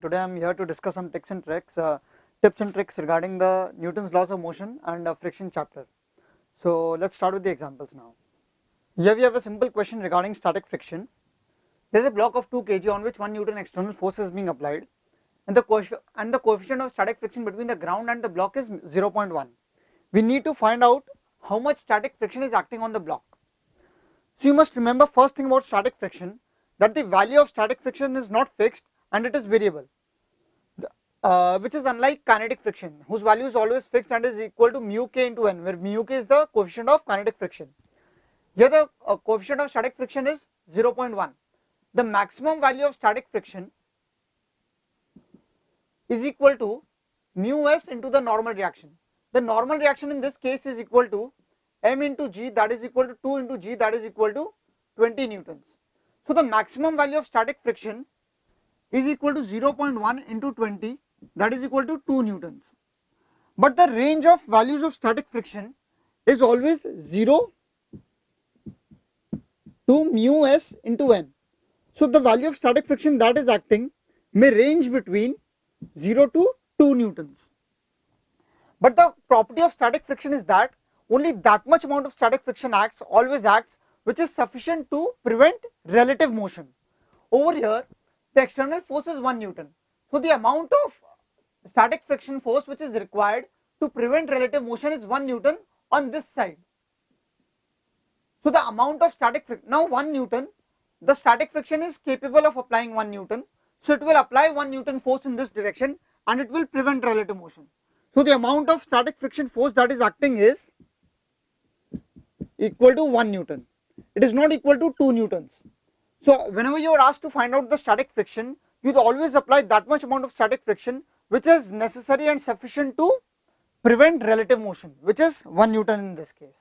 Today I'm here to discuss some tips and tricks regarding the Newton's laws of motion and friction chapter. So let's start with the examples now. Here we have a simple question regarding static friction. There is a block of 2 kg on which 1 Newton external force is being applied, and the coefficient of static friction between the ground and the block is 0.1. We need to find out how much static friction is acting on the block. So you must remember first thing about static friction, that the value of static friction is not fixed and it is variable, which is unlike kinetic friction, whose value is always fixed and is equal to mu k into n, where mu k is the coefficient of kinetic friction. Here the coefficient of static friction is 0.1. The maximum value of static friction is equal to mu s into the normal reaction. The normal reaction in this case is equal to m into g, that is equal to 2 into g, that is equal to 20 newtons. So the maximum value of static friction is equal to 0.1 into 20, that is equal to 2 newtons. But the range of values of static friction is always 0 to mu s into n. So the value of static friction that is acting may range between 0 to 2 newtons. But the property of static friction is that only that much amount of static friction always acts, which is sufficient to prevent relative motion. Over here, the external force is 1 Newton. So the amount of static friction force which is required to prevent relative motion is 1 Newton on this side. So the amount of static friction, now 1 Newton, the static friction is capable of applying 1 Newton. So it will apply 1 Newton force in this direction and it will prevent relative motion. So the amount of static friction force that is acting is equal to 1 Newton. It is not equal to 2 newtons. So whenever you are asked to find out the static friction, you always apply that much amount of static friction which is necessary and sufficient to prevent relative motion, which is 1 Newton in this case.